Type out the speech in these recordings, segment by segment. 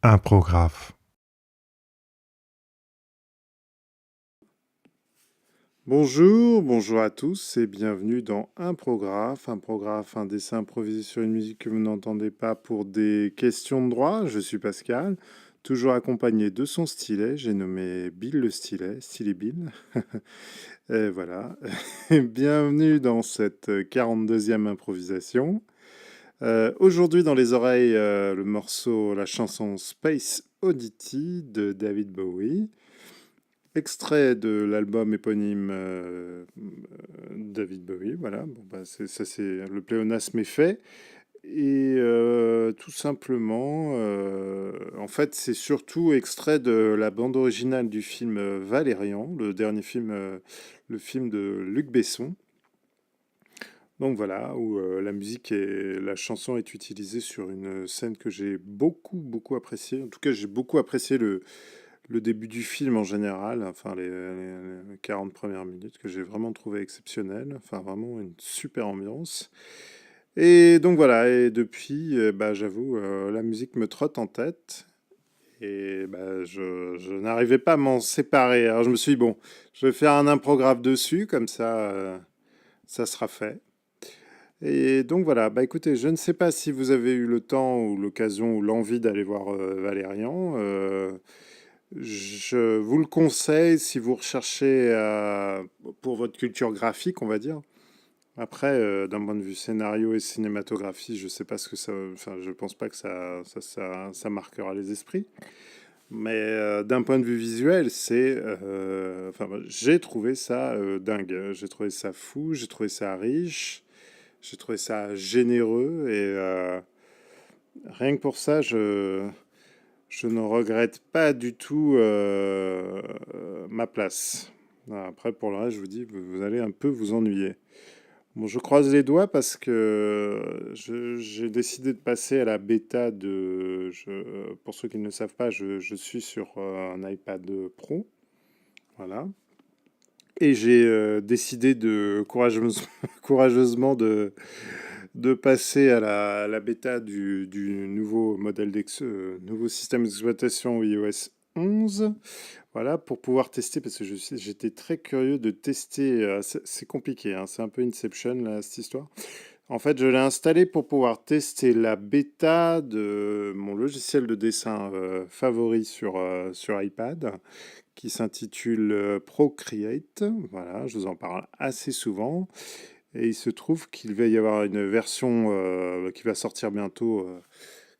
Imprographe. Bonjour, bonjour à tous et bienvenue dans Imprographe. Imprographe, un dessin improvisé sur une musique que vous n'entendez pas pour des questions de droit. Je suis Pascal, toujours accompagné de son stylet. J'ai nommé Bill le stylet, Stylet Bill. Et voilà. Bienvenue dans cette 42e improvisation. Aujourd'hui dans les oreilles, le morceau, la chanson Space Oddity de David Bowie. Extrait de l'album éponyme David Bowie, voilà. Bon, bah, ça, c'est le pléonasme est fait. Et tout simplement, en fait, c'est surtout extrait de la bande originale du film Valérian, le dernier film, le film de Luc Besson. Donc voilà, où la musique et la chanson est utilisée sur une scène que j'ai beaucoup appréciée. En tout cas, j'ai beaucoup apprécié le début du film en général, enfin les 40 premières minutes que j'ai vraiment trouvé exceptionnelles, enfin vraiment une super ambiance. Et donc voilà, et depuis, bah, j'avoue, la musique me trotte en tête et bah, je n'arrivais pas à m'en séparer. Alors je me suis dit, bon, je vais faire un imprographe dessus, comme ça, ça sera fait. Et donc voilà, bah écoutez, je ne sais pas si vous avez eu le temps ou l'occasion ou l'envie d'aller voir Valérian. Je vous le conseille si vous recherchez pour votre culture graphique, on va dire. Après, d'un point de vue scénario et cinématographie, je sais pas ce que ça, enfin, je pense pas que ça marquera les esprits. Mais d'un point de vue visuel, enfin, j'ai trouvé ça dingue. J'ai trouvé ça fou, j'ai trouvé ça riche, j'ai trouvé ça généreux et rien que pour ça, je ne regrette pas du tout ma place. Après, pour le reste, je vous dis, vous allez un peu vous ennuyer. Bon, je croise les doigts parce que j'ai décidé de passer à la bêta pour ceux qui ne le savent pas, je suis sur un iPad Pro. Voilà. Et j'ai décidé courageusement de passer à la bêta du nouveau nouveau système d'exploitation iOS 11. Voilà, pour pouvoir tester, parce que j'étais très curieux de tester. C'est compliqué, hein, c'est un peu Inception, là, cette histoire. En fait, je l'ai installé pour pouvoir tester la bêta de mon logiciel de dessin favori sur iPad, qui s'intitule Procreate. Voilà, je vous en parle assez souvent. Et il se trouve qu'il va y avoir une version qui va sortir bientôt,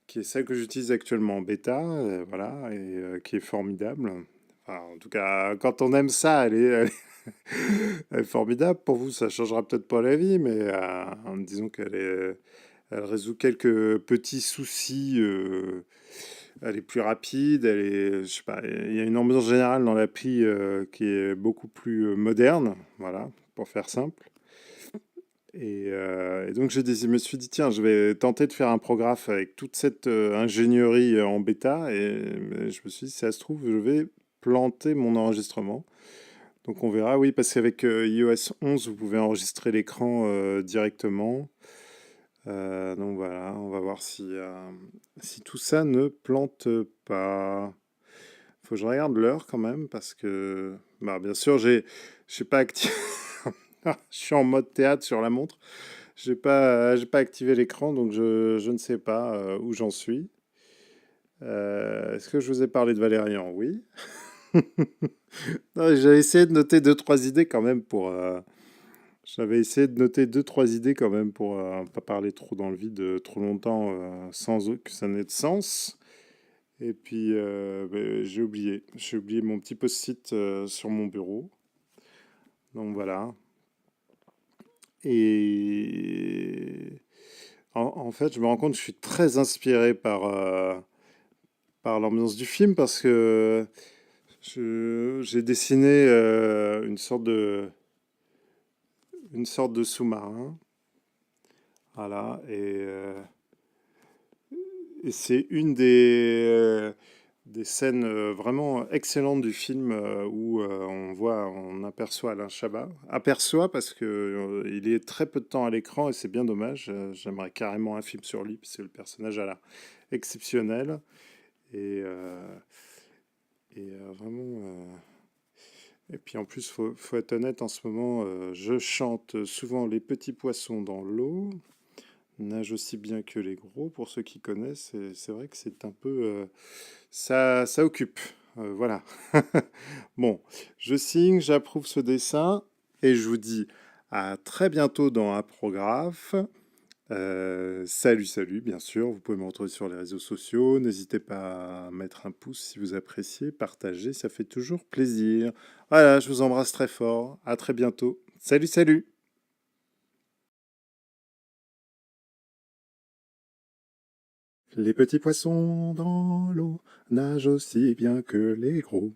qui est celle que j'utilise actuellement en bêta, voilà, et qui est formidable. Enfin, en tout cas, quand on aime ça, elle est formidable. Pour vous, ça changera peut-être pas la vie, mais disons elle résout quelques petits soucis. Elle est plus rapide, je sais pas, il y a une ambiance générale dans l'appli qui est beaucoup plus moderne, voilà, pour faire simple. Et donc je me suis dit, tiens, je vais tenter de faire un prographe avec toute cette ingénierie en bêta. Et je me suis dit, si ça se trouve, je vais planter mon enregistrement. Donc on verra, oui, parce qu'avec iOS 11, vous pouvez enregistrer l'écran directement. Donc voilà, on va voir si tout ça ne plante pas. Faut que je regarde l'heure quand même, parce que, bah, bien sûr, j'ai pas activé. Je suis en mode théâtre sur la montre. J'ai pas activé l'écran, donc je ne sais pas où j'en suis. Est-ce que je vous ai parlé de Valérian? Oui. Non, j'avais essayé de noter deux, trois idées quand même j'avais essayé de noter deux, trois idées quand même pour pas parler trop dans le vide trop longtemps sans que ça n'ait de sens. Et puis ben, j'ai oublié. J'ai oublié mon petit post-it sur mon bureau. Donc voilà. Et en fait, je me rends compte que je suis très inspiré par l'ambiance du film parce que j'ai dessiné une sorte de sous-marin. Voilà. Et c'est une des scènes vraiment excellentes du film où on aperçoit Alain Chabat. Aperçoit parce que il est très peu de temps à l'écran et c'est bien dommage. J'aimerais carrément un film sur lui parce que le personnage a l'air exceptionnel. Et, vraiment... Et puis en plus, faut être honnête, en ce moment, je chante souvent les petits poissons dans l'eau, nage aussi bien que les gros, pour ceux qui connaissent. Et c'est vrai que c'est un peu... ça occupe. Voilà. Bon, je signe, j'approuve ce dessin et je vous dis à très bientôt dans Aprographe. Salut, salut, bien sûr. Vous pouvez me retrouver sur les réseaux sociaux. N'hésitez pas à mettre un pouce si vous appréciez, partager, ça fait toujours plaisir. Voilà, je vous embrasse très fort. À très bientôt. Salut, salut. Les petits poissons dans l'eau nagent aussi bien que les gros.